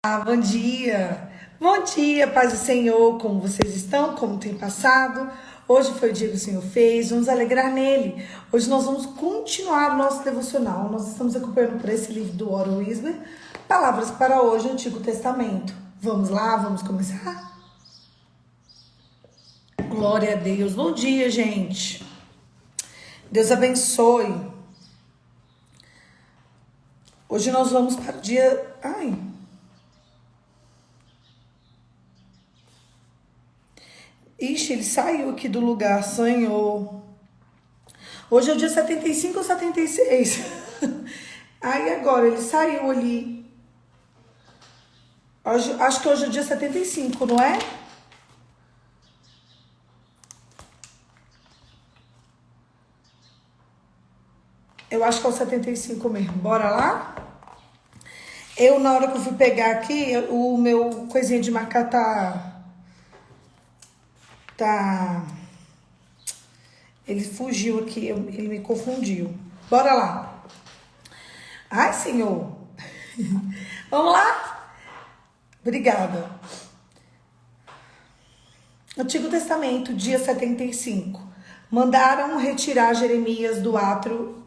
Bom dia! Bom dia, paz do Senhor, como vocês estão? Como tem passado? Hoje foi o dia que o Senhor fez, vamos alegrar nele. Hoje nós vamos continuar o nosso devocional. Nós estamos acompanhando por esse livro do Warren Wiersbe, Palavras para Hoje, o Antigo Testamento. Vamos lá, vamos começar? Glória a Deus. Bom dia, gente. Deus abençoe. Hoje nós vamos para o dia... Ixi, ele saiu aqui do lugar, Senhor. Hoje é o dia 75 ou 76? Aí agora, ele saiu ali. Acho que hoje é o dia 75, não é? Eu acho que é o 75 mesmo. Bora lá? Na hora que eu fui pegar aqui, o meu coisinha de marcar ele fugiu aqui, ele me confundiu. Bora lá. Ai, Senhor. Vamos lá? Obrigada. Antigo Testamento, dia 75. Mandaram retirar Jeremias do átrio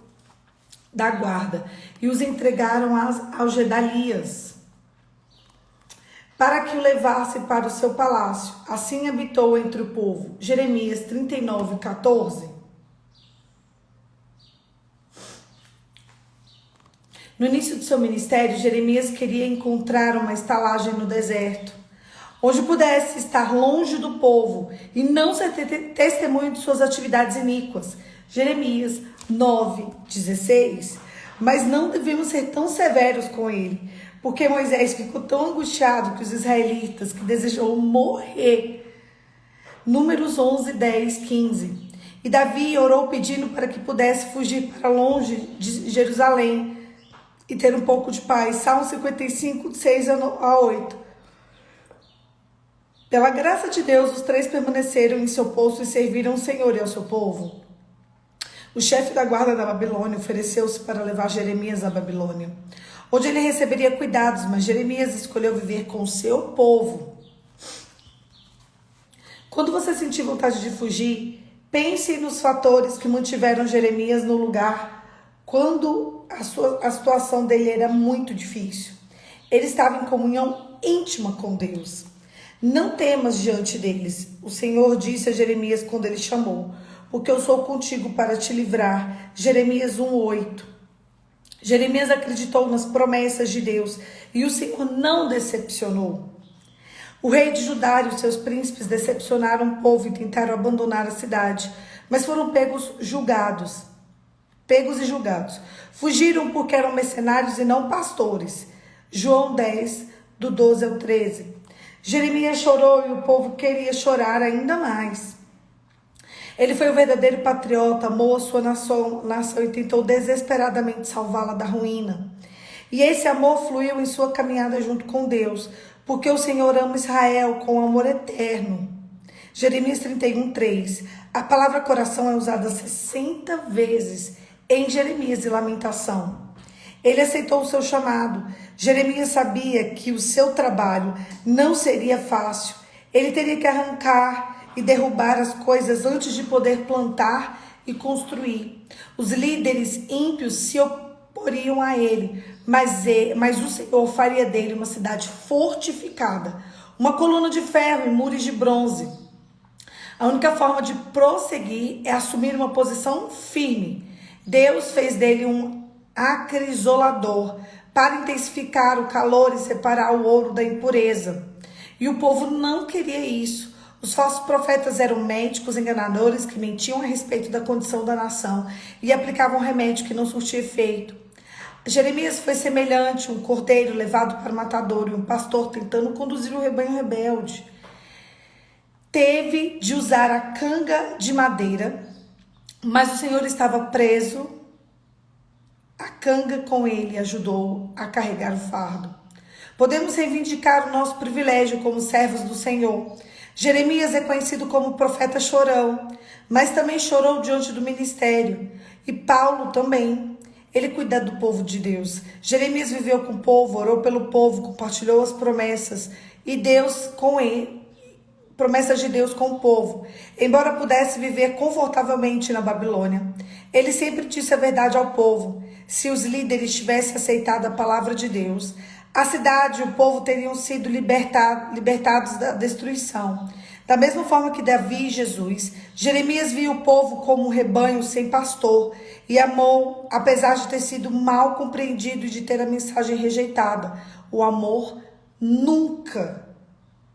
da guarda e os entregaram ao Gedalias para que o levasse para o seu palácio. Assim habitou entre o povo. Jeremias 39, 14. No início do seu ministério, Jeremias queria encontrar uma estalagem no deserto, onde pudesse estar longe do povo e não ser testemunho de suas atividades iníquas. Jeremias 9, 16. Mas não devemos ser tão severos com ele, porque Moisés ficou tão angustiado que os israelitas, que desejou morrer. Números 11, 10, 15. E Davi orou pedindo para que pudesse fugir para longe de Jerusalém e ter um pouco de paz. Salmo 55, 6 a 8. Pela graça de Deus, os três permaneceram em seu posto e serviram o Senhor e ao seu povo. O chefe da guarda da Babilônia ofereceu-se para levar Jeremias à Babilônia, onde ele receberia cuidados, mas Jeremias escolheu viver com o seu povo. Quando você sentir vontade de fugir, pense nos fatores que mantiveram Jeremias no lugar quando a situação dele era muito difícil. Ele estava em comunhão íntima com Deus. Não temas diante deles. O Senhor disse a Jeremias quando ele chamou, porque eu sou contigo para te livrar. Jeremias 1:8. Jeremias acreditou nas promessas de Deus e o Senhor não decepcionou. O rei de Judá e os seus príncipes decepcionaram o povo e tentaram abandonar a cidade, mas foram pegos e julgados. Fugiram porque eram mercenários e não pastores. João 10, do 12 ao 13. Jeremias chorou e o povo queria chorar ainda mais. Ele foi um verdadeiro patriota, amou a sua nação e tentou desesperadamente salvá-la da ruína. E esse amor fluiu em sua caminhada junto com Deus, porque o Senhor ama Israel com amor eterno. Jeremias 31, 3. A palavra coração é usada 60 vezes em Jeremias e Lamentação. Ele aceitou o seu chamado. Jeremias sabia que o seu trabalho não seria fácil. Ele teria que arrancar e derrubar as coisas antes de poder plantar e construir. Os líderes ímpios se oporiam a ele, mas o Senhor faria dele uma cidade fortificada, uma coluna de ferro e muros de bronze. A única forma de prosseguir é assumir uma posição firme. Deus fez dele um acrisolador para intensificar o calor e separar o ouro da impureza. E o povo não queria isso. Os falsos profetas eram médicos enganadores que mentiam a respeito da condição da nação e aplicavam remédio que não surtia efeito. Jeremias foi semelhante a um cordeiro levado para o matadouro e um pastor tentando conduzir o rebanho rebelde. Teve de usar a canga de madeira, mas o Senhor estava preso. A canga com ele ajudou a carregar o fardo. Podemos reivindicar o nosso privilégio como servos do Senhor. Jeremias é conhecido como profeta chorão, mas também chorou diante do ministério. E Paulo também. Ele cuida do povo de Deus. Jeremias viveu com o povo, orou pelo povo, compartilhou as promessas. E Deus com ele, promessas de Deus com o povo. Embora pudesse viver confortavelmente na Babilônia, ele sempre disse a verdade ao povo. Se os líderes tivessem aceitado a palavra de Deus, a cidade e o povo teriam sido libertados da destruição. Da mesma forma que Davi e Jesus, Jeremias viu o povo como um rebanho sem pastor e amou, apesar de ter sido mal compreendido e de ter a mensagem rejeitada. O amor nunca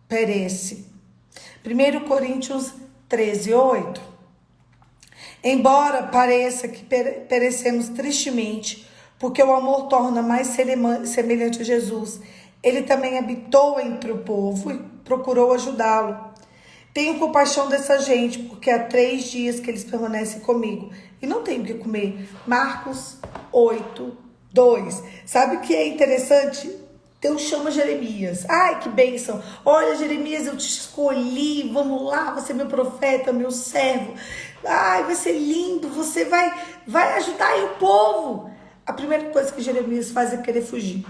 perece. 1 Coríntios 13:8. Embora pareça que perecemos tristemente, porque o amor torna mais semelhante a Jesus, ele também habitou entre o povo e procurou ajudá-lo. Tenho compaixão dessa gente, porque há 3 dias que eles permanecem comigo e não tenho o que comer. Marcos 8:2. Sabe o que é interessante? Deus chama Jeremias. Ai, que bênção. Olha, Jeremias, eu te escolhi. Vamos lá, você é meu profeta, meu servo. Ai, vai ser lindo. Você vai ajudar aí o povo. A primeira coisa que Jeremias faz é querer fugir.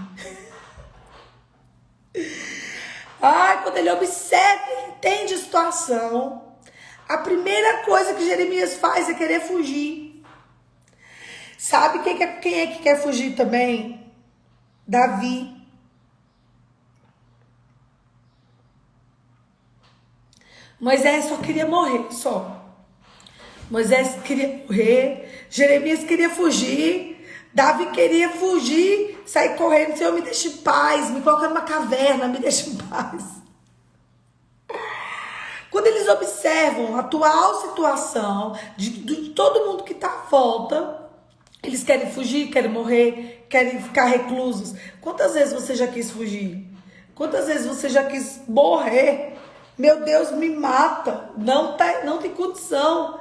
Ai, quando ele observa e entende a situação, a primeira coisa que Jeremias faz é querer fugir. Sabe quem é que quer fugir também? Davi. Moisés só queria morrer, só. Moisés queria morrer, Jeremias queria fugir, Davi queria fugir, sair correndo. Senhor, me deixe em paz, me coloca numa caverna, me deixe em paz. Quando eles observam a atual situação de todo mundo que está à volta, eles querem fugir, querem morrer, querem ficar reclusos. Quantas vezes você já quis fugir? Quantas vezes você já quis morrer? Meu Deus, me mata, não tem condição.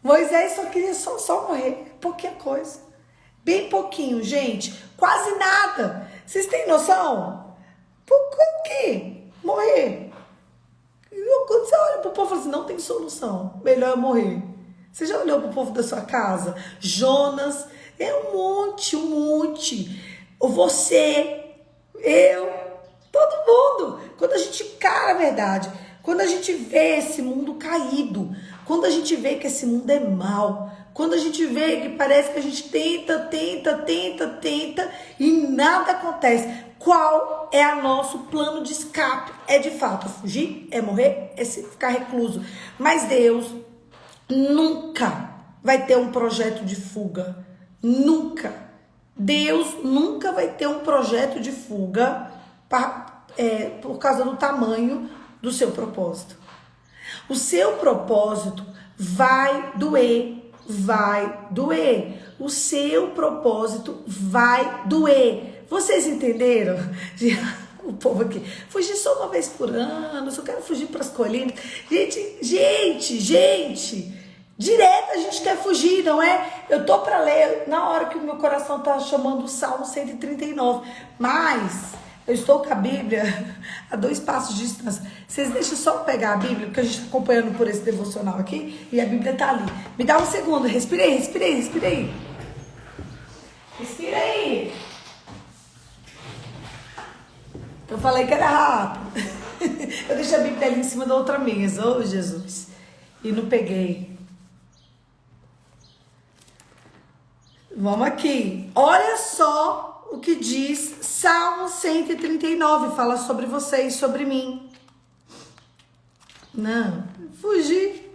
Moisés só queria só morrer, pouquinha coisa. Bem pouquinho, gente, quase nada. Vocês têm noção? O quê? Morrer. Quando você olha pro povo e fala assim, não tem solução, melhor eu morrer. Você já olhou pro povo da sua casa? Jonas, é um monte. Você, eu, todo mundo. Quando a gente cara a verdade, quando a gente vê esse mundo caído, quando a gente vê que esse mundo é mau, quando a gente vê que parece que a gente tenta e nada acontece. Qual é o nosso plano de escape? É de fato fugir? É morrer? É ficar recluso? Mas Deus nunca vai ter um projeto de fuga. Nunca. Deus nunca vai ter um projeto de fuga por causa do tamanho do seu propósito. O seu propósito vai doer. O seu propósito vai doer. Vocês entenderam? O povo aqui, fugir só uma vez por ano, só quero fugir para as colinas. Gente, direto a gente quer fugir, não é? Eu tô para ler na hora que o meu coração tá chamando o Salmo 139, mas eu estou com a Bíblia a 2 passos de distância. Vocês deixam só pegar a Bíblia, porque a gente está acompanhando por esse devocional aqui, e a Bíblia tá ali. Me dá um segundo, respira aí. Respira aí. Eu falei que era rápido. Eu deixei a Bíblia ali em cima da outra mesa. Oh, Jesus. E não peguei. Vamos aqui. Olha só o que diz Salmo 139. Fala sobre você e sobre mim. Não. Fugir.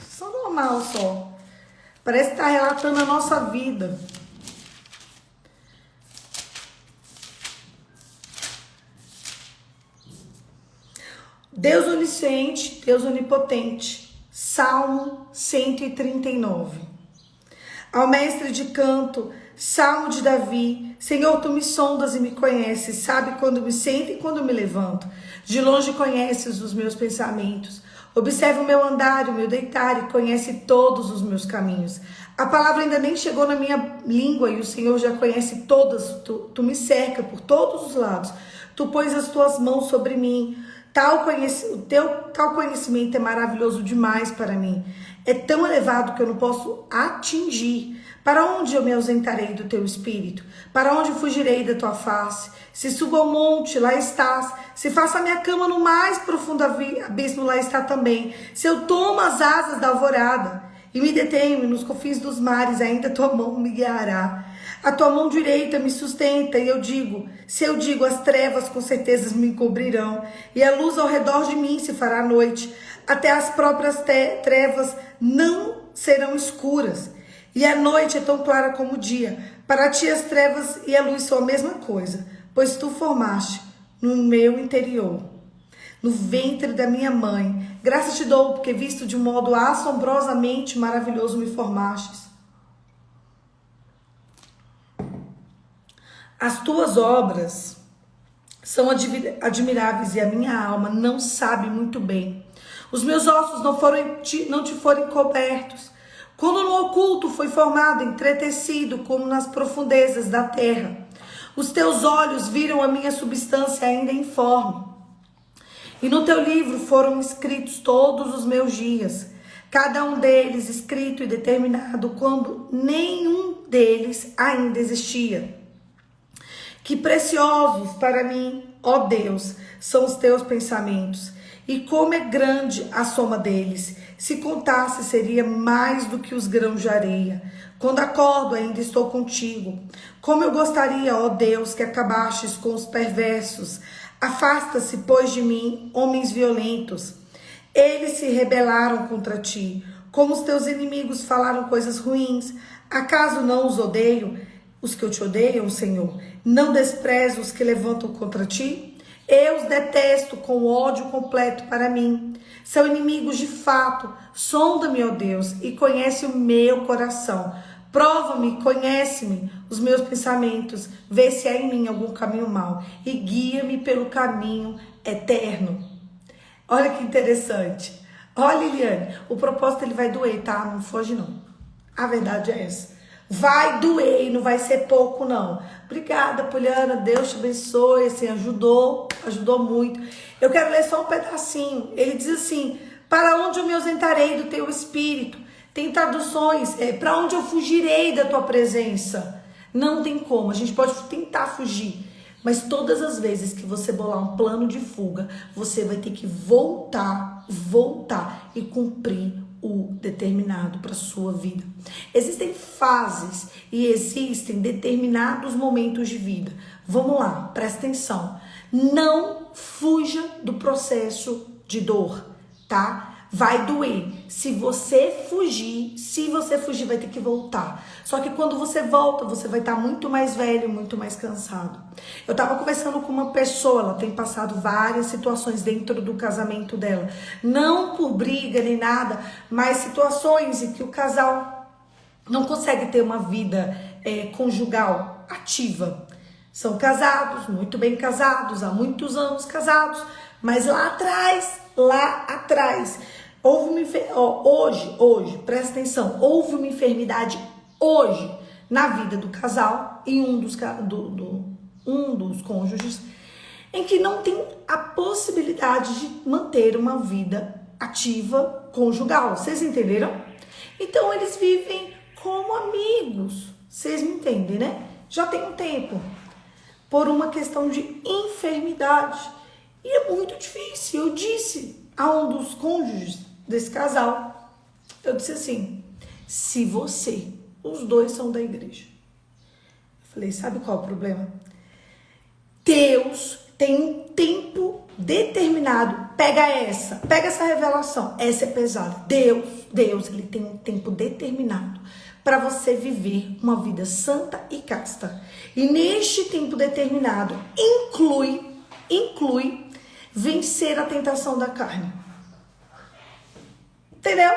Só normal, só. Parece que está relatando a nossa vida. Deus onisciente, Deus onipotente. Salmo 139. Ao mestre de canto, Salmo de Davi. Senhor, tu me sondas e me conheces, sabe quando me sento e quando me levanto. De longe conheces os meus pensamentos. Observa o meu andar e o meu deitar e conhece todos os meus caminhos. A palavra ainda nem chegou na minha língua e o Senhor já conhece todas. Tu me cerca por todos os lados. Tu pões as tuas mãos sobre mim. Tal conhecimento é maravilhoso demais para mim. é tão elevado que eu não posso atingir. Para onde eu me ausentarei do teu espírito? Para onde fugirei da tua face? Se subo ao monte, lá estás. Se faço a minha cama no mais profundo abismo, lá está também. Se eu tomo as asas da alvorada e me detenho nos confins dos mares, ainda a tua mão me guiará. A tua mão direita me sustenta, e se eu digo, as trevas com certeza me cobrirão, e a luz ao redor de mim se fará noite, até as próprias trevas não serão escuras, e a noite é tão clara como o dia. Para ti as trevas e a luz são a mesma coisa, pois tu formaste no meu interior, no ventre da minha mãe. Graças te dou, porque visto de um modo assombrosamente maravilhoso me formastes. As tuas obras são admiráveis e a minha alma não sabe muito bem. Os meus ossos não te foram cobertos. Quando no oculto foi formado, entretecido, como nas profundezas da terra. Os teus olhos viram a minha substância ainda informe. E no teu livro foram escritos todos os meus dias, cada um deles escrito e determinado quando nenhum deles ainda existia. Que preciosos para mim, ó Deus, são os teus pensamentos, e como é grande a soma deles. Se contasse, seria mais do que os grãos de areia. Quando acordo, ainda estou contigo. Como eu gostaria, ó Deus, que acabastes com os perversos. Afasta-se, pois, de mim, homens violentos. Eles se rebelaram contra ti. Como os teus inimigos falaram coisas ruins. Acaso não os odeio? Os que eu te odeiam, Senhor, não desprezo os que levantam contra ti? Eu os detesto com ódio completo para mim. São inimigos de fato. Sonda-me, ó Deus, e conhece o meu coração. Prova-me, conhece-me os meus pensamentos. Vê se há em mim algum caminho mau e guia-me pelo caminho eterno. Olha que interessante. Olha, Liliane, o propósito ele vai doer, tá? Não foge não. A verdade é essa. Vai doer e não vai ser pouco, não. Obrigada, Poliana. Deus te abençoe. Assim, ajudou muito. Eu quero ler só um pedacinho. Ele diz assim: para onde eu me ausentarei do teu espírito? Tem traduções. Para onde eu fugirei da tua presença? Não tem como. A gente pode tentar fugir. Mas todas as vezes que você bolar um plano de fuga, você vai ter que voltar e cumprir o determinado para sua vida. Existem fases e existem determinados momentos de vida. Vamos lá, presta atenção. Não fuja do processo de dor, tá? Vai doer. Se você fugir, vai ter que voltar. Só que quando você volta, você vai estar muito mais velho, muito mais cansado. Eu tava conversando com uma pessoa, ela tem passado várias situações dentro do casamento dela. Não por briga nem nada, mas situações em que o casal não consegue ter uma vida conjugal ativa. São casados, muito bem casados, há muitos anos casados, mas lá atrás, houve uma hoje, presta atenção, houve uma enfermidade hoje na vida do casal e um dos cônjuges, em que não tem a possibilidade de manter uma vida ativa conjugal. Vocês entenderam? Então eles vivem como amigos. Vocês me entendem, né? Já tem um tempo. Por uma questão de enfermidade. E é muito difícil. Eu disse a um dos cônjuges desse casal, eu disse assim: se os dois são da igreja. Eu falei, sabe qual é o problema? Deus tem um tempo determinado. Pega essa revelação. Essa é pesada. Deus, ele tem um tempo determinado para você viver uma vida santa e casta. E neste tempo determinado, inclui vencer a tentação da carne. Entendeu?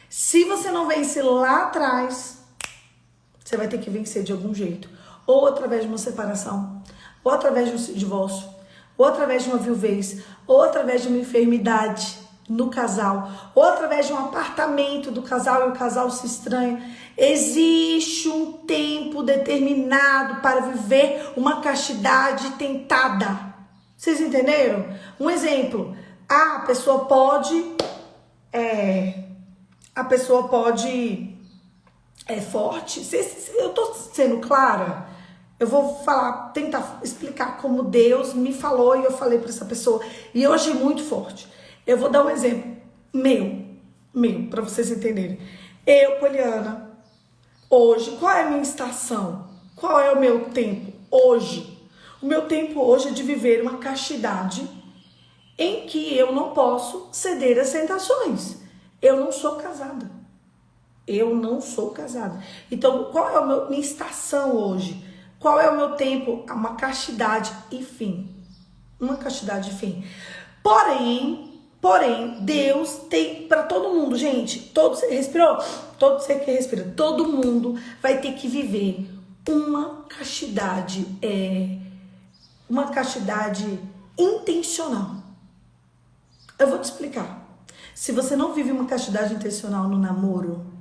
Se você não vence lá atrás, você vai ter que vencer de algum jeito. Ou através de uma separação, ou através de um divórcio, ou através de uma viuvez, ou através de uma enfermidade no casal, ou através de um apartamento do casal e o casal se estranha. Existe um tempo determinado para viver uma castidade tentada. Vocês entenderam? Um exemplo: a pessoa pode a pessoa pode... É forte. Eu tô sendo clara? Eu vou falar, tentar explicar como Deus me falou e eu falei para essa pessoa. E eu achei muito forte. Eu vou dar um exemplo meu, para vocês entenderem. Eu, Poliana, hoje, qual é a minha estação? Qual é o meu tempo hoje? O meu tempo hoje é de viver uma castidade em que eu não posso ceder às tentações. Eu não sou casada. Então, qual é a minha estação hoje? Qual é o meu tempo? Uma castidade e fim. Porém, Deus tem para todo mundo, gente. Todo ser respirou? Todo ser que respira. Todo mundo vai ter que viver uma castidade intencional. Eu vou te explicar. Se você não vive uma castidade intencional no namoro,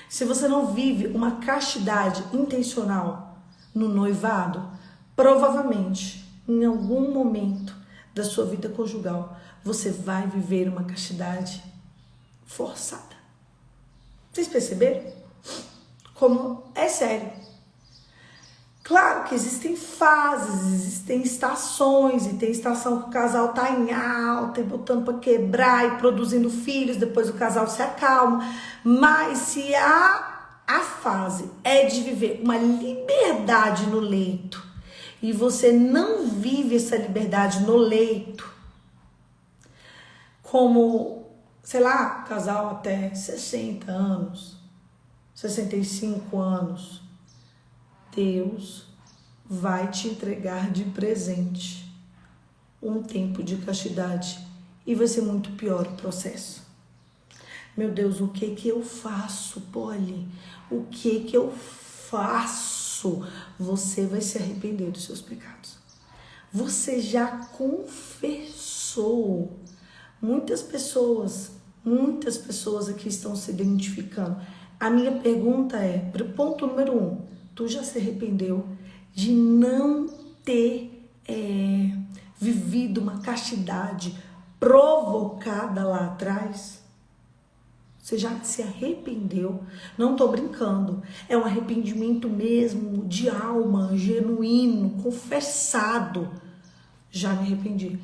se você não vive uma castidade intencional no noivado, provavelmente, em algum momento da sua vida conjugal, você vai viver uma castidade forçada. Vocês perceberam? Como é sério. Claro que existem fases, existem estações, e tem estação que o casal tá em alta e botando para quebrar e produzindo filhos, depois o casal se acalma. Mas se a fase é de viver uma liberdade no leito e você não vive essa liberdade no leito, como, sei lá, casal até 60 anos, 65 anos, Deus vai te entregar de presente um tempo de castidade e vai ser muito pior o processo. Meu Deus, o que eu faço, Poli? O que eu faço? Você vai se arrepender dos seus pecados. Você já confessou. Muitas pessoas aqui estão se identificando. A minha pergunta é, ponto número 1, tu já se arrependeu de não ter vivido uma castidade provocada lá atrás? Você já se arrependeu? Não tô brincando. É um arrependimento mesmo, de alma, genuíno, confessado. Já me arrependi.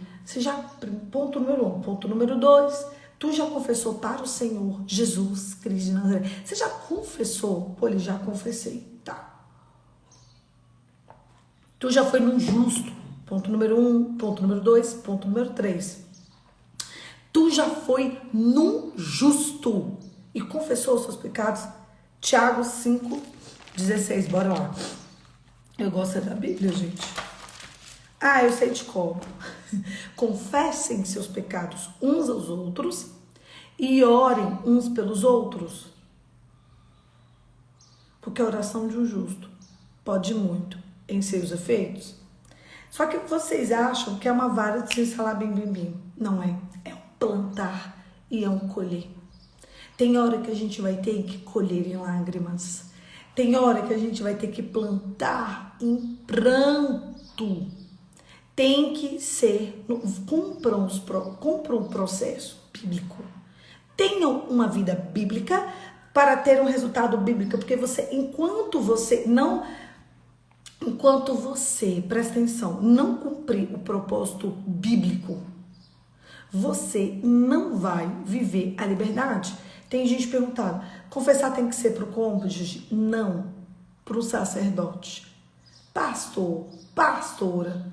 Ponto número 1. Ponto número 2. Tu já confessou para o Senhor Jesus Cristo de Nazaré? Você já confessou? Pô, ele já confessei. Tá. Tu já foi num justo. Ponto número 1. Ponto número 2. Ponto número 3. Tu já foi num justo e confessou os seus pecados? Tiago 5:16. Bora lá. Eu gosto da Bíblia, gente. Eu sei de como. Confessem seus pecados uns aos outros e orem uns pelos outros. Porque a oração de um justo pode muito em seus efeitos. Só que vocês acham que é uma vara de se instalar bim. Não é. É um plantar e é um colher. Tem hora que a gente vai ter que colher em lágrimas. Tem hora que a gente vai ter que plantar em pranto. Tem que ser, cumpra um processo bíblico. Tenham uma vida bíblica para ter um resultado bíblico, porque enquanto você, presta atenção, não cumprir o propósito bíblico, você não vai viver a liberdade. Tem gente perguntando, confessar tem que ser para o cônjuge? Não, para o sacerdote, pastor, pastora,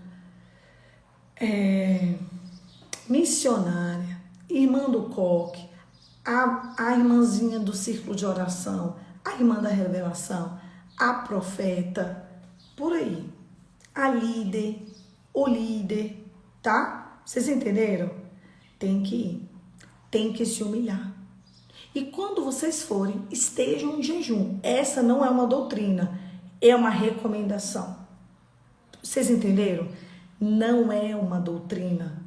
missionária, irmã do coque, a irmãzinha do círculo de oração, a irmã da revelação, a profeta, por aí, a líder, o líder, tá? Vocês entenderam? Tem que ir, tem que se humilhar. E quando vocês forem, estejam em jejum. Essa não é uma doutrina, é uma recomendação. Vocês entenderam? Não é uma doutrina,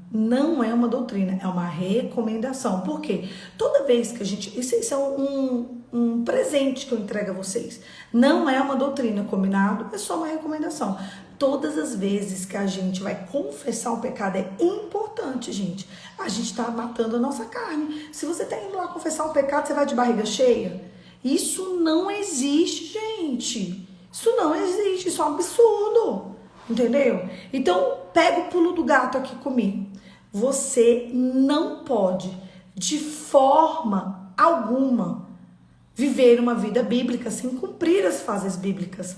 é uma recomendação. Por quê? Toda vez que a gente... Isso é um presente que eu entrego a vocês. Não é uma doutrina, combinado? É só uma recomendação. Todas as vezes que a gente vai confessar um pecado, é importante importante, gente. A gente tá matando a nossa carne. Se você tá indo lá confessar um pecado, você vai de barriga cheia? Isso não existe, gente. Isso não existe, isso é um absurdo. Entendeu? Então, pega o pulo do gato aqui comigo. Você não pode, de forma alguma, viver uma vida bíblica sem cumprir as fases bíblicas.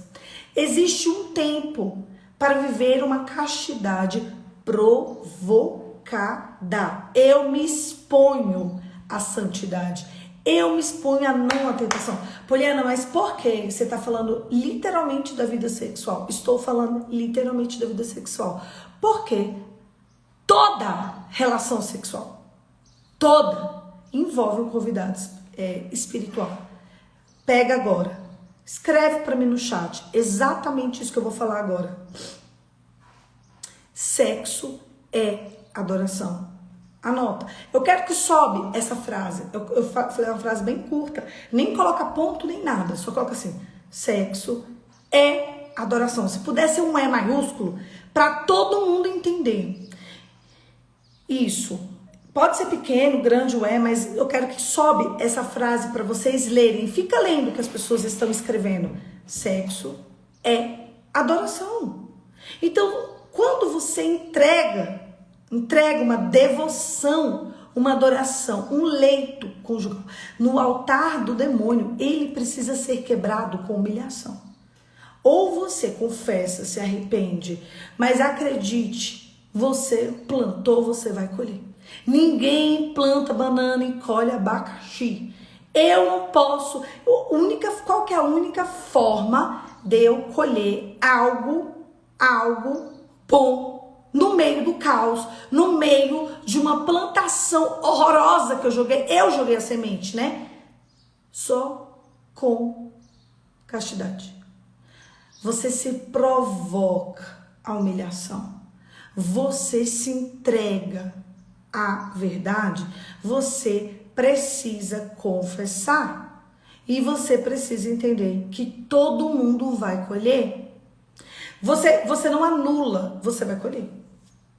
Existe um tempo para viver uma castidade provocada. Eu me exponho à santidade. Eu me exponho a não à tentação. Poliana, mas por que você está falando literalmente da vida sexual? Estou falando literalmente da vida sexual. Porque toda relação sexual, toda, envolve um convidado espiritual. Pega agora. Escreve para mim no chat. Exatamente isso que eu vou falar agora. Sexo é adoração. Anota. Eu quero que sobe essa frase. Eu falei uma frase bem curta. Nem coloca ponto nem nada. Só coloca assim. Sexo é adoração. Se pudesse ser um E maiúsculo, para todo mundo entender. Isso. Pode ser pequeno, grande o E, mas eu quero que sobe essa frase para vocês lerem. Fica lendo o que as pessoas estão escrevendo. Sexo é adoração. Então, quando você entrega uma devoção, uma adoração, um leito conjugal no altar do demônio, ele precisa ser quebrado com humilhação. Ou você confessa, se arrepende, mas acredite, você plantou, você vai colher. Ninguém planta banana e colhe abacaxi. Eu não posso. Qual que é a única forma de eu colher algo bom no meio do caos, no meio de uma plantação horrorosa que eu joguei? Eu joguei a semente, né? Só com castidade. Você se provoca à humilhação. Você se entrega à verdade. Você precisa confessar. E você precisa entender que todo mundo vai colher. Você não anula, você vai colher.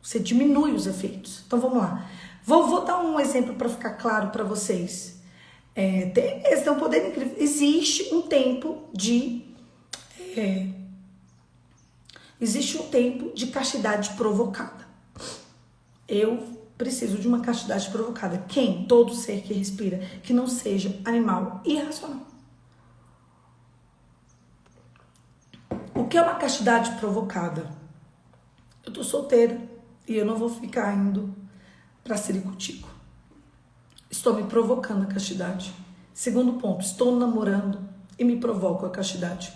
Você diminui os efeitos. Então vamos lá. Vou dar um exemplo para ficar claro para vocês. Esse é um poder incrível. Existe um tempo de castidade provocada. Eu preciso de uma castidade provocada. Quem? Todo ser que respira, que não seja animal irracional. O que é uma castidade provocada? Eu tô solteira e eu não vou ficar indo pra ciricutico. Estou me provocando a castidade. Segundo ponto, estou namorando e me provoco a castidade.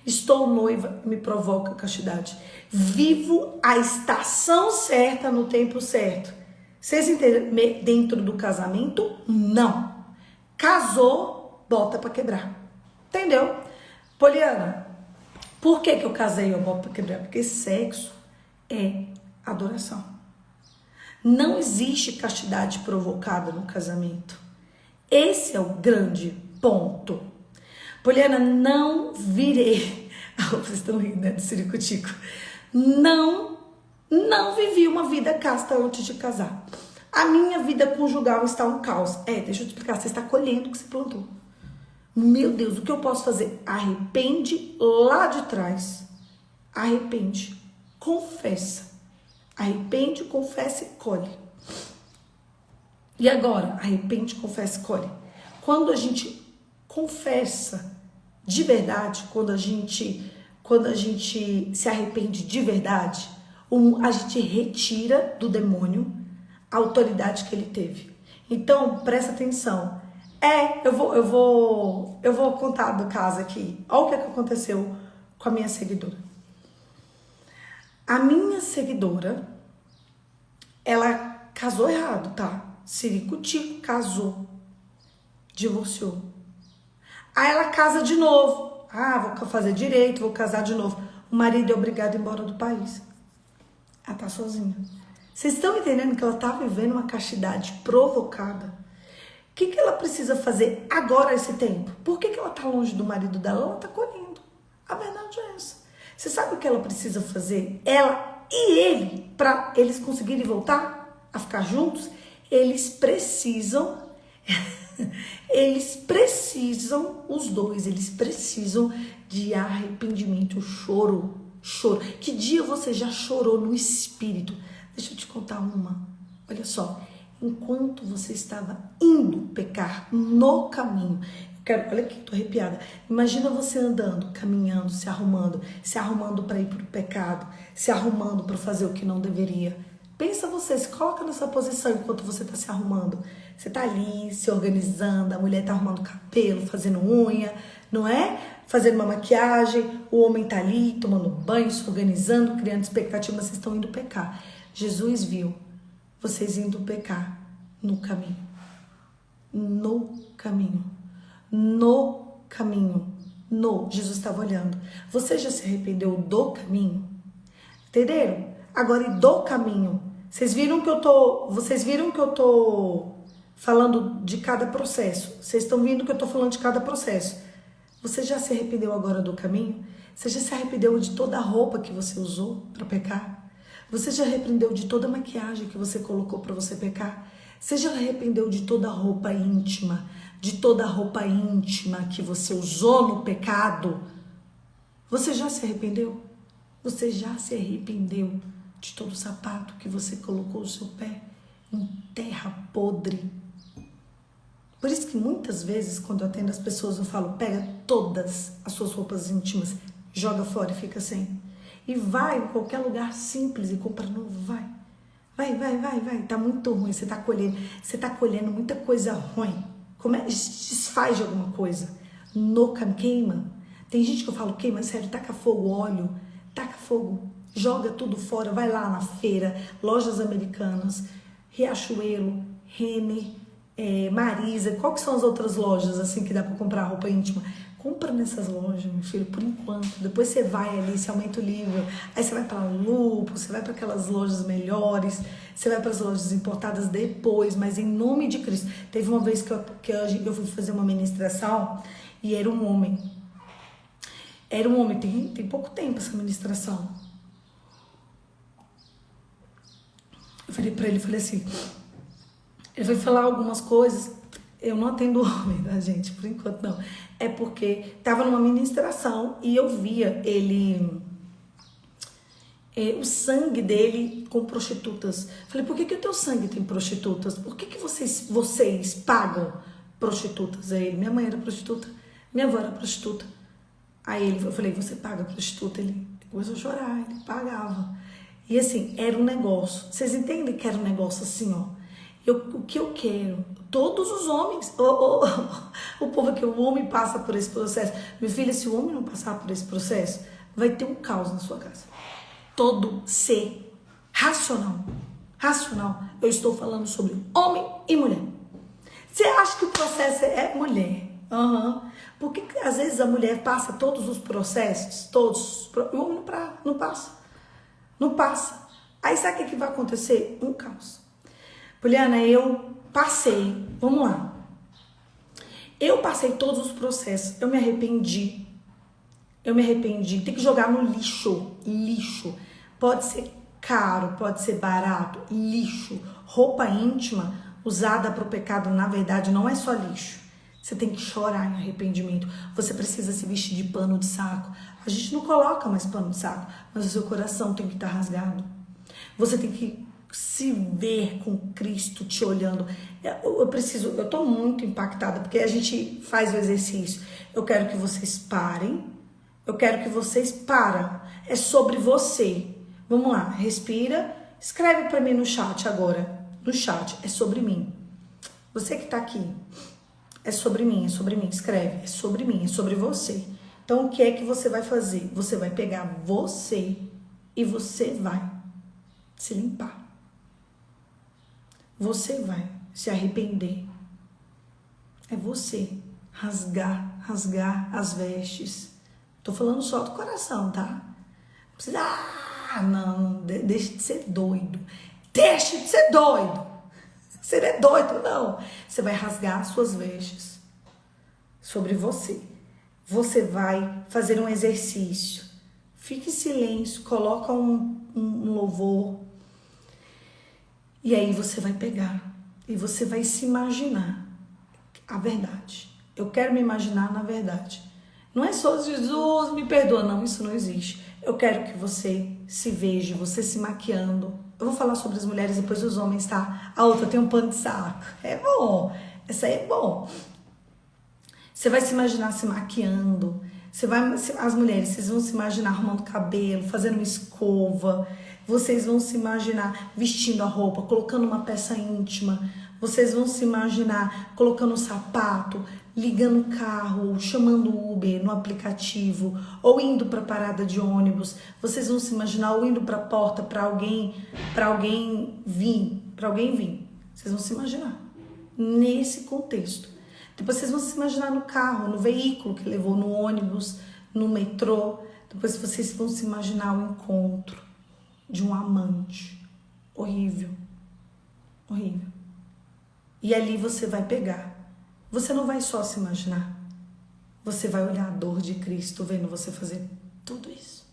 Estou noiva e me provoca a castidade. Vivo a estação certa no tempo certo. Vocês entendem? Dentro do casamento, não. Casou, bota pra quebrar. Entendeu? Poliana, por que eu casei e eu boto pra quebrar? Porque sexo é adoração. Não existe castidade provocada no casamento. Esse é o grande ponto. Poliana, não virei. Vocês estão rindo, né, do ciricutico. Não vivi uma vida casta antes de casar. A minha vida conjugal está um caos. Deixa eu te explicar. Você está colhendo o que você plantou. Meu Deus, o que eu posso fazer? Arrepende lá de trás. Arrepende. Confessa. Arrepende, confessa e colhe. E agora? Arrepende, confessa e colhe. Quando a gente confessa de verdade, quando a gente se arrepende de verdade, a gente retira do demônio a autoridade que ele teve. Então, presta atenção. Eu vou contar do caso aqui. Olha o que aconteceu com a minha seguidora. A minha seguidora, ela casou errado, tá? Ciricutico, casou, divorciou. Aí ela casa de novo. Vou fazer direito, vou casar de novo. O marido é obrigado a ir embora do país. Ela tá sozinha. Vocês estão entendendo que ela tá vivendo uma castidade provocada? O que ela precisa fazer agora esse tempo? Por que ela tá longe do marido dela? Ela tá colhendo. A verdade é essa. Você sabe o que ela precisa fazer? Ela e ele, para eles conseguirem voltar? a ficar juntos, eles precisam, os dois, eles precisam de arrependimento, choro. Que dia você já chorou no espírito? Deixa eu te contar uma. Olha só, enquanto você estava indo pecar no caminho, olha aqui, tô arrepiada. Imagina você andando, caminhando, se arrumando para ir pro pecado, se arrumando para fazer o que não deveria. Pensa você, se coloca nessa posição enquanto você tá se arrumando. Você tá ali, se organizando, a mulher tá arrumando cabelo, fazendo unha, não é? Fazendo uma maquiagem, o homem tá ali, tomando banho, se organizando, criando expectativa, mas vocês estão indo pecar. Jesus viu vocês indo pecar no caminho. Jesus estava olhando. Você já se arrependeu do caminho? Entenderam? Agora, e do caminho? Vocês viram que eu tô falando de cada processo. Vocês estão vendo que eu tô falando de cada processo. Você já se arrependeu agora do caminho? Você já se arrependeu de toda a roupa que você usou para pecar? Você já arrependeu de toda a maquiagem que você colocou para você pecar? Você já arrependeu de toda a roupa íntima? De toda a roupa íntima que você usou no pecado? Você já se arrependeu? Você já se arrependeu de todo o sapato que você colocou o seu pé em terra podre? Por isso que muitas vezes, quando eu atendo as pessoas, eu falo, pega todas as suas roupas íntimas, joga fora e fica sem. E vai em qualquer lugar simples e compra novo, vai. Tá muito ruim, você tá colhendo muita coisa ruim. Desfaz de alguma coisa. Queima. Tem gente que eu falo, queima, sério, taca fogo, óleo, taca fogo, joga tudo fora, vai lá na feira, lojas americanas, Riachuelo, Renner, Marisa, qual que são as outras lojas assim que dá para comprar roupa íntima? Compra nessas lojas, meu filho, por enquanto. Depois você vai ali, você aumenta o nível. Aí você vai para Lupo, você vai para aquelas lojas melhores, você vai para as lojas importadas depois, mas em nome de Cristo. Teve uma vez que eu fui fazer uma ministração e era um homem. Tem pouco tempo essa ministração. Eu falei para ele, assim, ele foi falar algumas coisas. Eu não atendo homem, tá, gente? Por enquanto, não. É porque tava numa ministração e eu via ele... o sangue dele com prostitutas. Falei, por que o teu sangue tem prostitutas? Por que vocês pagam prostitutas? Aí ele, minha mãe era prostituta, minha avó era prostituta. Aí eu falei, você paga prostituta? Ele começou a chorar, ele pagava. E assim, era um negócio. Vocês entendem que era um negócio assim, ó? O que eu quero? Todos os homens, o povo aqui, o homem passa por esse processo. Minha filha, se o homem não passar por esse processo, vai ter um caos na sua casa. Todo ser racional, eu estou falando sobre homem e mulher. Você acha que o processo é mulher? Porque às vezes a mulher passa todos os processos, o homem não passa. Aí sabe o que vai acontecer? Um caos. Poliana, eu passei, vamos lá. Eu passei todos os processos, eu me arrependi. Tem que jogar no lixo. Pode ser caro, pode ser barato, lixo. Roupa íntima usada para o pecado, na verdade, não é só lixo. Você tem que chorar em arrependimento. Você precisa se vestir de pano de saco. A gente não coloca mais pano de saco, mas o seu coração tem que estar rasgado. Você tem que se ver com Cristo te olhando. Eu tô muito impactada, porque a gente faz o exercício. Eu quero que vocês parem. É sobre você. Vamos lá, respira. Escreve pra mim no chat agora. No chat, é sobre mim. Você que tá aqui. É sobre mim. Escreve, é sobre mim, é sobre você. Então, o que é que você vai fazer? Você vai pegar você e você vai se limpar. Você vai se arrepender. É você rasgar as vestes. Tô falando só do coração, tá? Não precisa, não, deixa de ser doido. Deixa de ser doido. Você não é doido, não. Você vai rasgar as suas vestes sobre você. Você vai fazer um exercício. Fique em silêncio, coloca um louvor. E aí você vai pegar e você vai se imaginar a verdade. Eu quero me imaginar na verdade. Não é só Jesus, me perdoa. Não, isso não existe. Eu quero que você se veja, você se maquiando. Eu vou falar sobre as mulheres, depois os homens, tá? A outra tem um pano de saco. É bom. Essa aí é bom. Você vai se imaginar se maquiando. As mulheres, vocês vão se imaginar arrumando cabelo, fazendo uma escova. Vocês vão se imaginar vestindo a roupa, colocando uma peça íntima. Vocês vão se imaginar colocando um sapato, ligando o carro, chamando o Uber no aplicativo, ou indo para a parada de ônibus. Vocês vão se imaginar ou indo para a porta para alguém vir. Vocês vão se imaginar nesse contexto. Depois vocês vão se imaginar no carro, no veículo que levou, no ônibus, no metrô. Depois vocês vão se imaginar o encontro de um amante. Horrível. Horrível. E ali você vai pegar. Você não vai só se imaginar. Você vai olhar a dor de Cristo vendo você fazer tudo isso.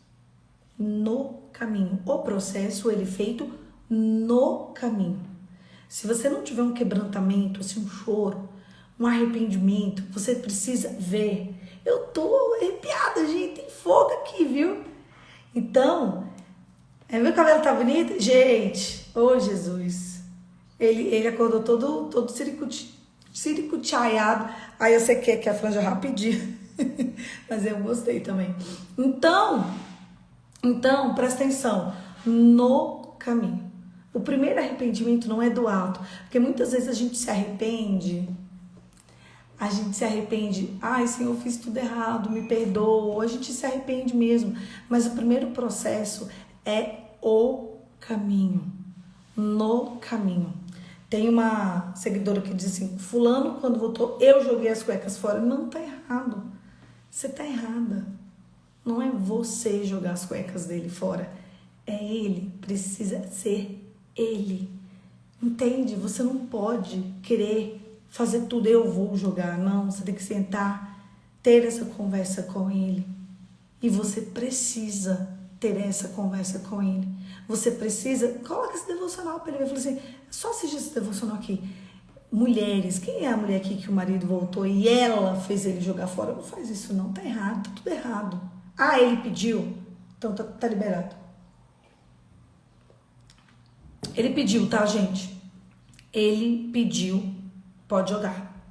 No caminho. O processo, ele é feito no caminho. Se você não tiver um quebrantamento, assim, um choro, um arrependimento, você precisa ver. Eu tô arrepiada, gente. Tem fogo aqui, viu? Então, meu cabelo tá bonito? Gente, ô Jesus. Ele acordou todo ciricutiaiado. Aí eu sei que a franja rapidinho. Mas eu gostei também. Então, presta atenção. No caminho. O primeiro arrependimento não é do ato. Porque muitas vezes a gente se arrepende. Ai, Senhor, eu fiz tudo errado, me perdoa. A gente se arrepende mesmo. Mas o primeiro processo é o caminho. No caminho. Tem uma seguidora que diz assim: fulano, quando voltou, eu joguei as cuecas fora. Não, tá errado. Você tá errada. Não é você jogar as cuecas dele fora. É ele. Precisa ser ele. Entende? Você não pode querer fazer tudo, eu vou jogar. Não, você tem que sentar, ter essa conversa com ele. E você precisa ter essa conversa com ele. Você precisa, coloca esse devocional para ele ver. Fala assim, só assiste esse devocional aqui. Mulheres, quem é a mulher aqui que o marido voltou e ela fez ele jogar fora? Não faz isso não, tá errado, tá tudo errado. Ah, ele pediu, então tá liberado. Ele pediu, tá, gente? Ele pediu. Pode jogar.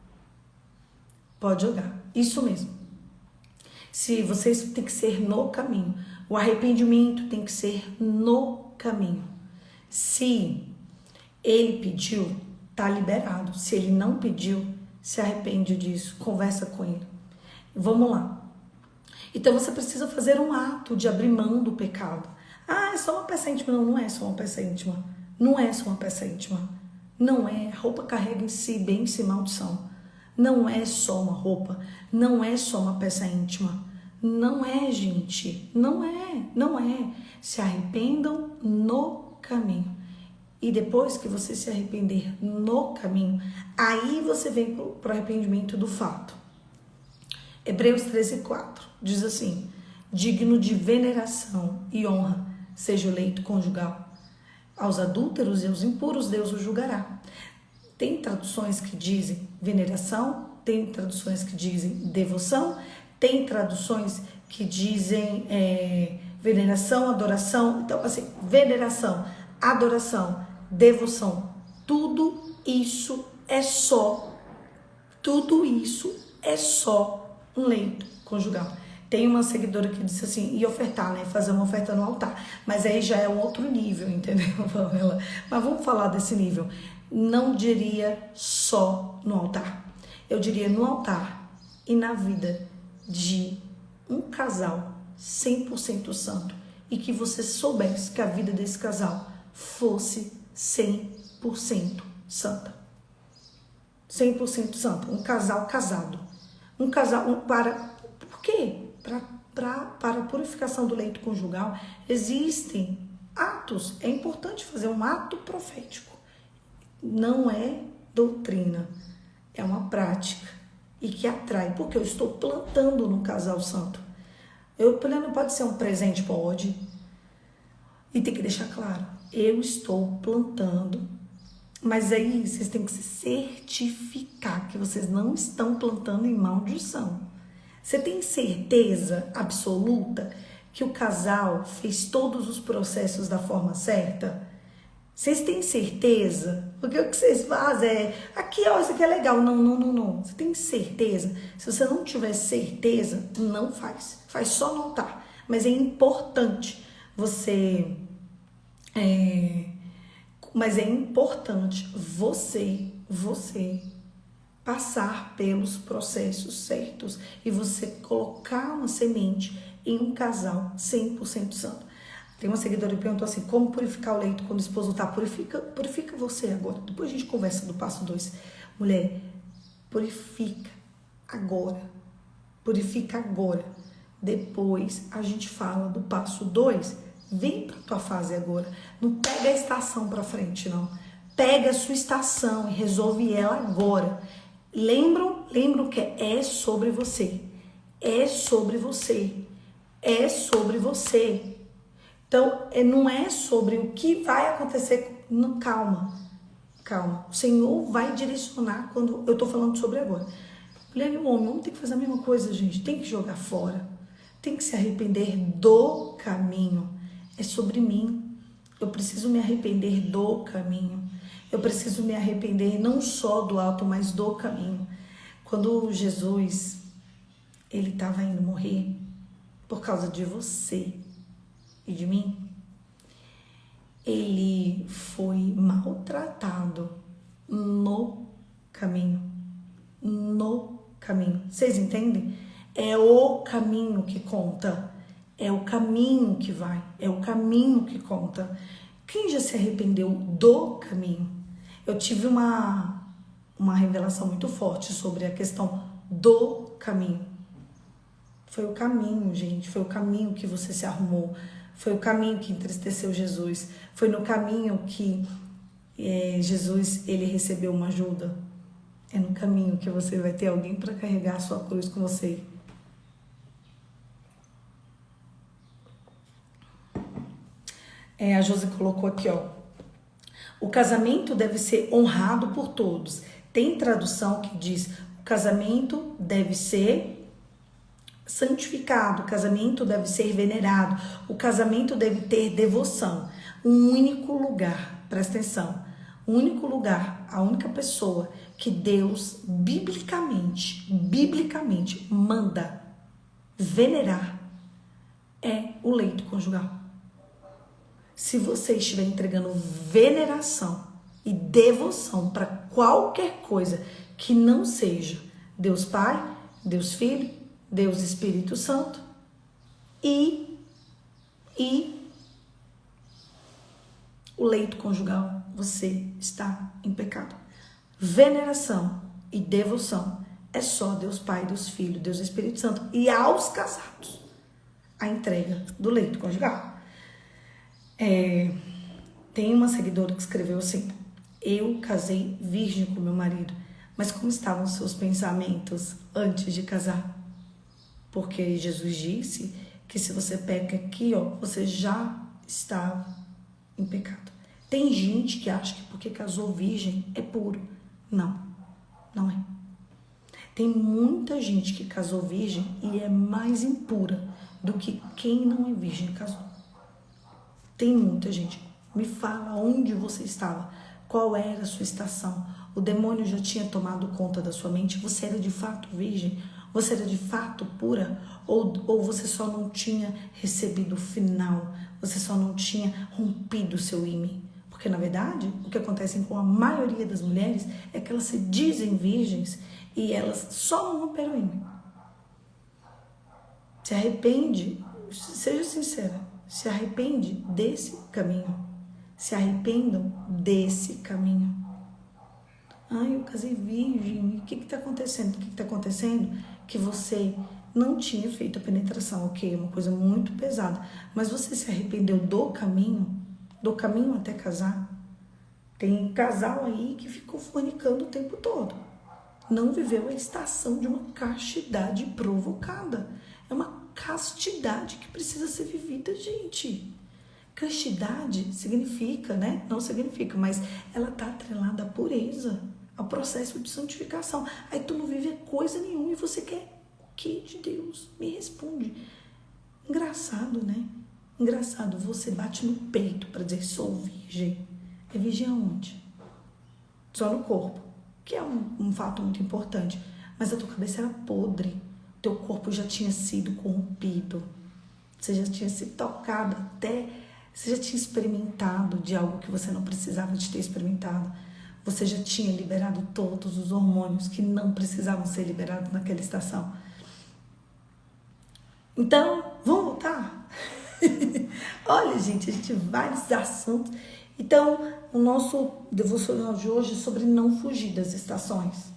Pode jogar. Isso mesmo. Se vocês tem que ser no caminho. O arrependimento tem que ser no caminho. Se ele pediu, tá liberado. Se ele não pediu, se arrepende disso. Conversa com ele. Vamos lá. Então você precisa fazer um ato de abrir mão do pecado. Ah, é só uma peça íntima. Não, não é só uma peça íntima. Não é só uma peça íntima. Não é, a roupa carrega em si bênção e maldição. Não é só uma roupa, não é só uma peça íntima. Não é, gente, não é. Se arrependam no caminho. E depois que você se arrepender no caminho, aí você vem para o arrependimento do fato. Hebreus 13:4 diz assim: digno de veneração e honra seja o leito conjugal. Aos adúlteros e aos impuros Deus os julgará. Tem traduções que dizem veneração, tem traduções que dizem devoção, tem traduções que dizem veneração, adoração. Então, assim, veneração, adoração, devoção, tudo isso é só um leito conjugal. Tem uma seguidora que disse assim, e ofertar, né? Fazer uma oferta no altar. Mas aí já é um outro nível, entendeu, Pamela? Mas vamos falar desse nível. Não diria só no altar. Eu diria no altar e na vida de um casal 100% santo. E que você soubesse que a vida desse casal fosse 100% santa. 100% santa. Um casal casado. Um casal Por quê? Para a purificação do leito conjugal, existem atos. É importante fazer um ato profético. Não é doutrina, é uma prática. E que atrai, porque eu estou plantando no casal santo. Não pode ser um presente, pode. E tem que deixar claro, eu estou plantando Mas aí vocês têm que se certificar que vocês não estão plantando em maldição. Você tem certeza absoluta que o casal fez todos os processos da forma certa? Vocês têm certeza? Porque o que vocês fazem é... Aqui, ó, isso aqui é legal. Não. Você tem certeza? Se você não tiver certeza, não faz. Faz só notar. Mas é importante você... Mas é importante você passar pelos processos certos e você colocar uma semente em um casal 100% santo. Tem uma seguidora que perguntou assim, como purificar o leite quando o esposo está? Purifica você agora. Depois a gente conversa do passo 2. Mulher, purifica agora. Purifica agora. Depois a gente fala do passo 2. Vem pra tua fase agora. Não pega a estação pra frente, não. Pega a sua estação e resolve ela agora. Lembram que é sobre você. É sobre você. É sobre você. Então, não é sobre o que vai acontecer. Não, calma. O Senhor vai direcionar quando eu tô falando sobre agora. Mulher e homem tem que fazer a mesma coisa, gente. Tem que jogar fora. Tem que se arrepender do caminho. É sobre mim. Eu preciso me arrepender do caminho. Eu preciso me arrepender não só do alto, mas do caminho. Quando Jesus, ele estava indo morrer por causa de você e de mim, ele foi maltratado no caminho. No caminho. Vocês entendem? É o caminho que conta. É o caminho que vai, é o caminho que conta. Quem já se arrependeu do caminho? Eu tive uma revelação muito forte sobre a questão do caminho. Foi o caminho, gente, foi o caminho que você se arrumou, foi o caminho que entristeceu Jesus, foi no caminho que Jesus, ele recebeu uma ajuda. É no caminho que você vai ter alguém para carregar a sua cruz com você. A Josi colocou aqui, ó. O casamento deve ser honrado por todos. Tem tradução que diz: o casamento deve ser santificado, o casamento deve ser venerado, o casamento deve ter devoção. Um único lugar, presta atenção, um único lugar, a única pessoa que Deus biblicamente manda venerar é o leito conjugal. Se você estiver entregando veneração e devoção para qualquer coisa que não seja Deus Pai, Deus Filho, Deus Espírito Santo e o leito conjugal, você está em pecado. Veneração e devoção é só Deus Pai, Deus Filho, Deus Espírito Santo. E aos casados, a entrega do leito conjugal. Tem uma seguidora que escreveu assim: eu casei virgem com meu marido, mas como estavam os seus pensamentos antes de casar? Porque Jesus disse que se você peca aqui, ó, você já está em pecado. Tem gente que acha que porque casou virgem é puro. Não é. Tem muita gente que casou virgem e é mais impura do que quem não é virgem e casou. Tem muita gente. Me fala onde você estava, qual era a sua estação. O demônio já tinha tomado conta da sua mente. Você era de fato virgem? Você era de fato pura? Ou você só não tinha recebido o final? Você só não tinha rompido o seu ímã? Porque na verdade, o que acontece com a maioria das mulheres é que elas se dizem virgens e elas só não romperam o ímã. Se arrepende, seja sincera. Se arrepende desse caminho. Se arrependam desse caminho. Ai, eu casei virgem. O que está acontecendo? O que está acontecendo? Que você não tinha feito a penetração, ok? Uma coisa muito pesada. Mas você se arrependeu do caminho até casar. Tem casal aí que ficou fornicando o tempo todo. Não viveu a estação de uma castidade provocada. É uma castidade que precisa ser vivida, gente. Castidade significa, né? Não significa, mas ela está atrelada à pureza, ao processo de santificação. Aí tu não vive coisa nenhuma e você quer o que de Deus? Me responde. Engraçado, né? Engraçado, você bate no peito para dizer sou virgem. É virgem aonde? Só no corpo, que é um fato muito importante. Mas a tua cabeça era podre, teu corpo já tinha sido corrompido, você já tinha se tocado até, você já tinha experimentado de algo que você não precisava de ter experimentado, você já tinha liberado todos os hormônios que não precisavam ser liberados naquela estação. Então, vamos voltar? Olha, gente, a gente vai nesses assuntos. Então, o nosso devocional de hoje é sobre não fugir das estações.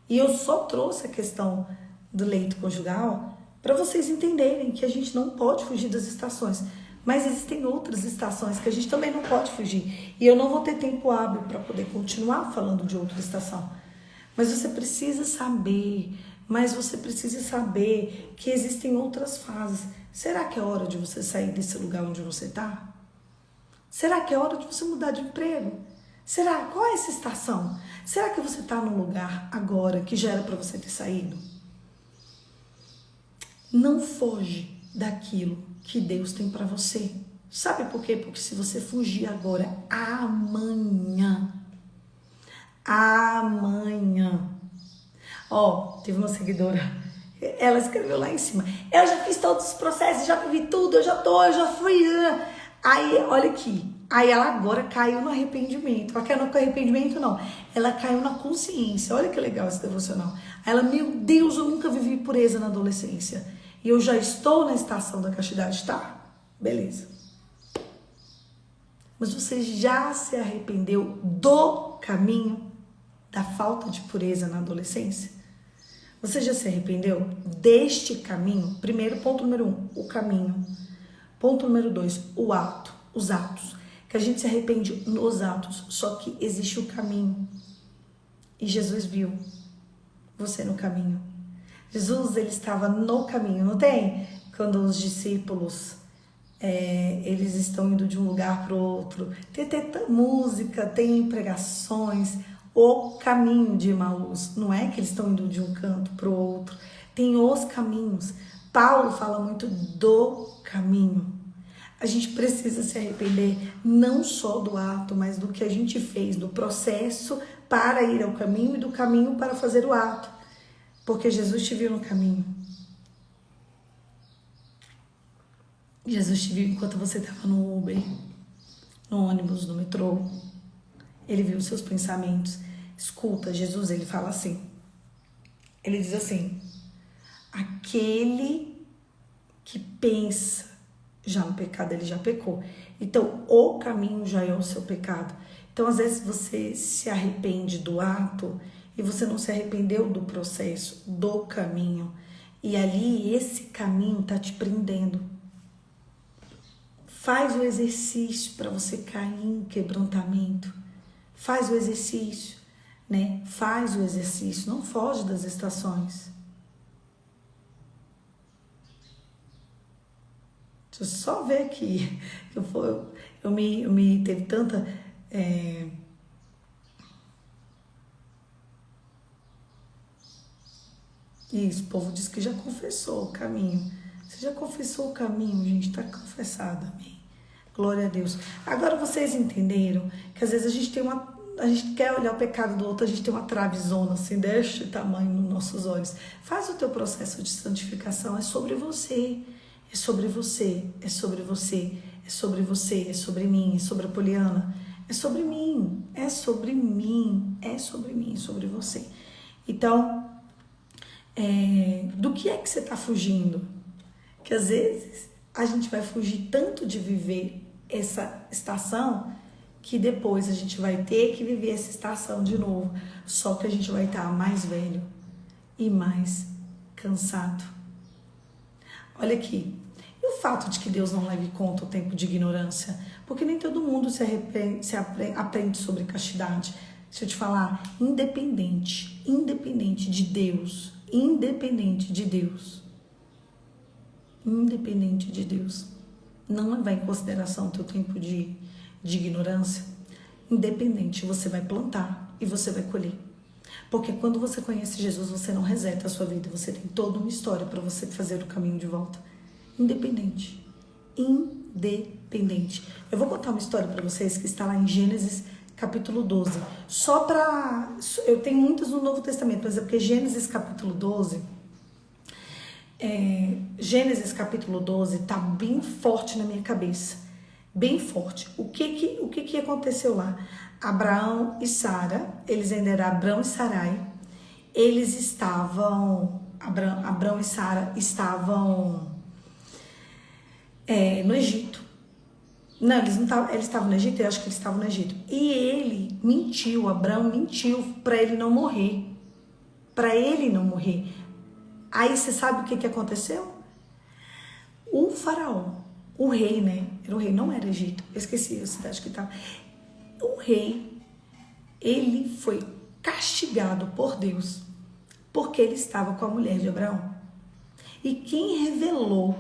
E eu só trouxe a questão do leito conjugal para vocês entenderem que a gente não pode fugir das estações. Mas existem outras estações que a gente também não pode fugir. E eu não vou ter tempo hábil para poder continuar falando de outra estação. Mas você precisa saber que existem outras fases. Será que é hora de você sair desse lugar onde você está? Será que é hora de você mudar de emprego? Será? Qual é essa estação? Será que você está num lugar agora que já era para você ter saído? Não foge daquilo que Deus tem para você. Sabe por quê? Porque se você fugir agora, amanhã. Teve uma seguidora, ela escreveu lá em cima, eu já fiz todos os processos, já vivi tudo, eu já fui. Aí, olha aqui, aí ela agora caiu no arrependimento. Ela caiu no arrependimento, não. Ela caiu na consciência. Olha que legal esse devocional. Aí ela, meu Deus, eu nunca vivi pureza na adolescência. E eu já estou na estação da castidade, tá? Beleza. Mas você já se arrependeu do caminho da falta de pureza na adolescência? Você já se arrependeu deste caminho? Primeiro, ponto número 1, o caminho. Ponto número 2, os atos. Que a gente se arrepende nos atos, só que existe o caminho. E Jesus viu você no caminho. Jesus, ele estava no caminho, não tem? Quando os discípulos, eles estão indo de um lugar para o outro. Tem música, tem pregações, o caminho de Emaús. Não é que eles estão indo de um canto para o outro. Tem os caminhos. Paulo fala muito do caminho. A gente precisa se arrepender não só do ato, mas do que a gente fez, do processo para ir ao caminho e do caminho para fazer o ato. Porque Jesus te viu no caminho. Jesus te viu enquanto você estava no Uber, no ônibus, no metrô. Ele viu os seus pensamentos. Escuta, Jesus, ele fala assim. Ele diz assim, aquele que pensa já no pecado, ele já pecou. Então, o caminho já é o seu pecado. Então, às vezes, você se arrepende do ato e você não se arrependeu do processo, do caminho. E ali, esse caminho tá te prendendo. Faz o exercício para você cair em quebrantamento. Faz o exercício, né? Faz o exercício, não foge das estações. Deixa eu só ver aqui. Eu me teve tanta... Isso, o povo diz que já confessou o caminho. Você já confessou o caminho, gente, está confessado, amém. Glória a Deus. Agora vocês entenderam que às vezes a gente quer olhar o pecado do outro, a gente tem uma travezona assim, deste tamanho nos nossos olhos. Faz o teu processo de santificação, é sobre você, é sobre você, é sobre você, é sobre você, é sobre mim, é sobre a Poliana, é sobre mim, é sobre mim, é sobre mim, é sobre você. Então, do que é que você está fugindo? Que às vezes a gente vai fugir tanto de viver essa estação que depois a gente vai ter que viver essa estação de novo. Só que a gente vai estar mais velho e mais cansado. Olha aqui. E o fato de que Deus não leve conta o tempo de ignorância? Porque nem todo mundo aprende sobre castidade. Deixa eu te falar, independente de Deus, independente de Deus, não levar em consideração o teu tempo de ignorância, independente, você vai plantar e você vai colher. Porque quando você conhece Jesus, você não reseta a sua vida, você tem toda uma história para você fazer o caminho de volta. Independente. Independente. Eu vou contar uma história para vocês que está lá em Gênesis capítulo 12. Eu tenho muitas no Novo Testamento, mas é porque Gênesis capítulo 12... Gênesis capítulo 12 tá bem forte na minha cabeça, bem forte. O que aconteceu lá? Abraão e Sara, eles ainda eram Abrão e Sarai, eles estavam, Abrão e Sara estavam no Egito. Não, eles não estavam, eles estavam no Egito, eu acho que eles estavam no Egito. E ele mentiu, Abrão mentiu para ele não morrer, Aí você sabe o que aconteceu? O faraó, o rei, né? Era o rei, não era Egito. Eu esqueci a cidade que estava. O rei, ele foi castigado por Deus porque ele estava com a mulher de Abraão. E quem revelou,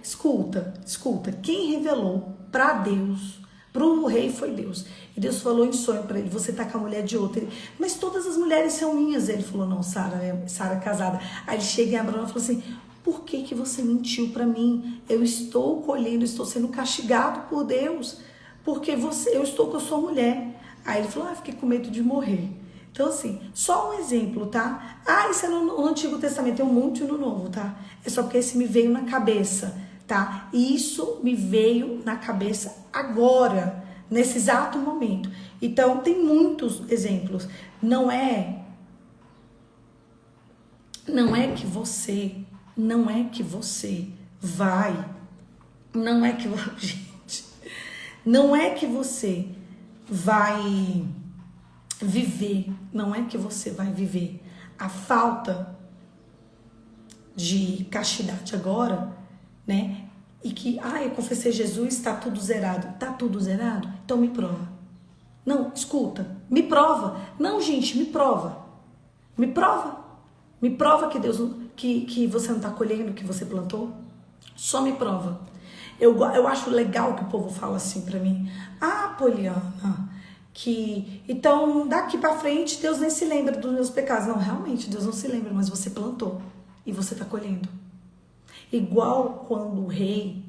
escuta, quem revelou para Deus, para o rei foi Deus. E Deus falou em sonho para ele, você tá com a mulher de outra. Mas todas as mulheres são minhas. Ele falou, não, Sara é casada. Aí ele chega em Abraão e falou assim, por que você mentiu para mim? Eu estou colhendo, estou sendo castigado por Deus, porque eu estou com a sua mulher. Aí ele falou, fiquei com medo de morrer. Então assim, só um exemplo, tá? Isso é no Antigo Testamento, tem um monte no Novo, tá? É só porque esse me veio na cabeça, tá? E isso me veio na cabeça agora, nesse exato momento. Então, tem muitos exemplos. Não é que você vai, gente, não é que você vai viver, não é que você vai viver a falta de castidade agora, né? E que, eu confessei Jesus, está tudo zerado. Tá tudo zerado? Então me prova. Não, escuta, me prova. Não, gente, me prova. Me prova. Me prova que Deus, que você não está colhendo o que você plantou. Só me prova. Eu acho legal que o povo fala assim pra mim. Poliana, então daqui pra frente Deus nem se lembra dos meus pecados. Não, realmente Deus não se lembra, mas você plantou e você tá colhendo. Igual quando o rei,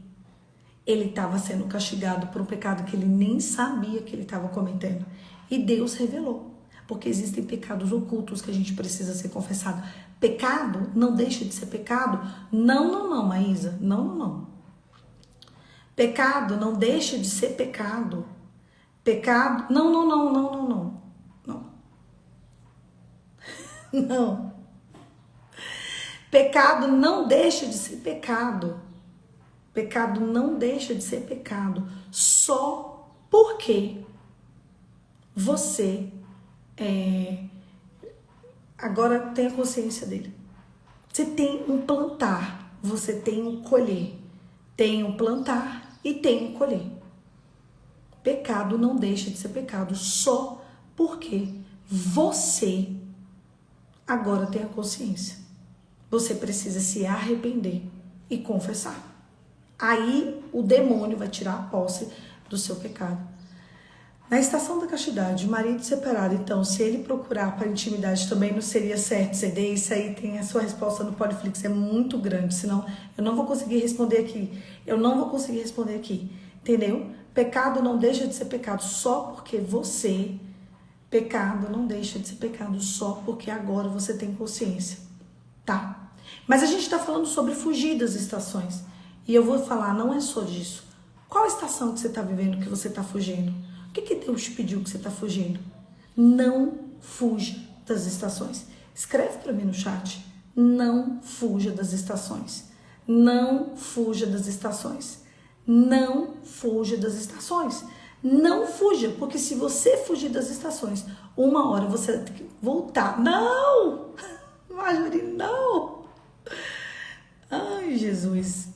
ele estava sendo castigado por um pecado que ele nem sabia que ele estava cometendo. E Deus revelou. Porque existem pecados ocultos que a gente precisa ser confessado. Pecado não deixa de ser pecado. Não, Maísa. Não. Pecado não deixa de ser pecado. Pecado... Não. Não. Pecado não deixa de ser pecado. Pecado não deixa de ser pecado só porque você agora tem a consciência dele. Você tem um plantar, você tem um colher. Tem um plantar e tem um colher. Pecado não deixa de ser pecado só porque você agora tem a consciência. Você precisa se arrepender e confessar. Aí o demônio vai tirar a posse do seu pecado. Na estação da castidade, o marido separado, então, se ele procurar para intimidade também não seria certo ceder, isso aí tem a sua resposta no Poliflix, é muito grande, senão eu não vou conseguir responder aqui. Entendeu? Pecado não deixa de ser pecado só porque você... Pecado não deixa de ser pecado só porque agora você tem consciência, tá? Mas a gente tá falando sobre fugir das estações. E eu vou falar, não é só disso. Qual estação que você tá vivendo que você tá fugindo? O que Deus te pediu que você tá fugindo? Não fuja das estações. Escreve para mim no chat. Não fuja das estações. Não fuja das estações. Não fuja das estações. Não fuja, porque se você fugir das estações, uma hora você vai ter que voltar. Não! Marjorie, não! Ai, Jesus.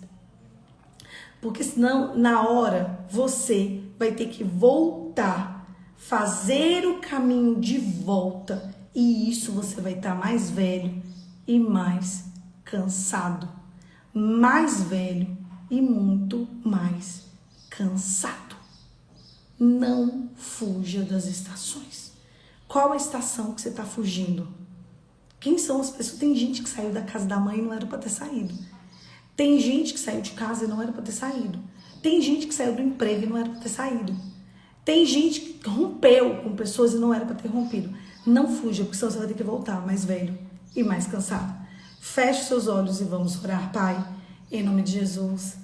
Porque senão, na hora, você vai ter que voltar, fazer o caminho de volta. E isso você vai estar mais velho e mais cansado. Mais velho e muito mais cansado. Não fuja das estações. Qual a estação que você está fugindo? Quem são as pessoas? Tem gente que saiu da casa da mãe e não era para ter saído. Tem gente que saiu de casa e não era para ter saído. Tem gente que saiu do emprego e não era para ter saído. Tem gente que rompeu com pessoas e não era para ter rompido. Não fuja, porque senão você vai ter que voltar mais velho e mais cansado. Feche seus olhos e vamos orar, Pai, em nome de Jesus.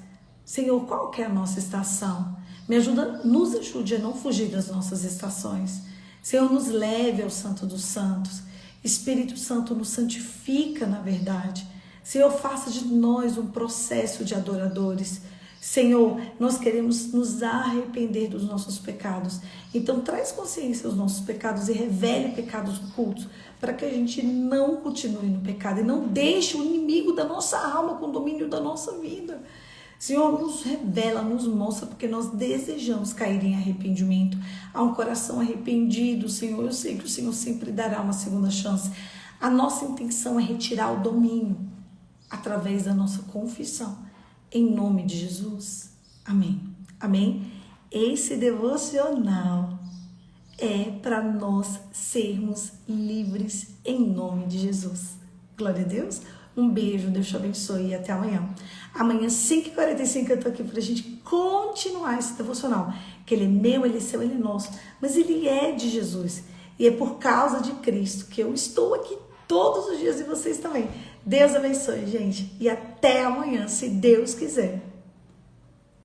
Senhor, qual que é a nossa estação? Nos ajude a não fugir das nossas estações. Senhor, nos leve ao Santo dos Santos. Espírito Santo nos santifica na verdade. Senhor, faça de nós um processo de adoradores. Senhor, nós queremos nos arrepender dos nossos pecados. Então, traz consciência aos nossos pecados e revele pecados ocultos, para que a gente não continue no pecado e não deixe o inimigo da nossa alma com o domínio da nossa vida. Senhor, nos revela, nos mostra, porque nós desejamos cair em arrependimento. Há um coração arrependido, Senhor. Eu sei que o Senhor sempre dará uma segunda chance. A nossa intenção é retirar o domínio através da nossa confissão. Em nome de Jesus. Amém. Amém? Esse devocional é para nós sermos livres em nome de Jesus. Glória a Deus. Um beijo, Deus te abençoe e até amanhã. Amanhã, 5h45, eu tô aqui pra gente continuar esse devocional. Que ele é meu, ele é seu, ele é nosso. Mas ele é de Jesus. E é por causa de Cristo que eu estou aqui todos os dias e vocês também. Deus abençoe, gente. E até amanhã, se Deus quiser.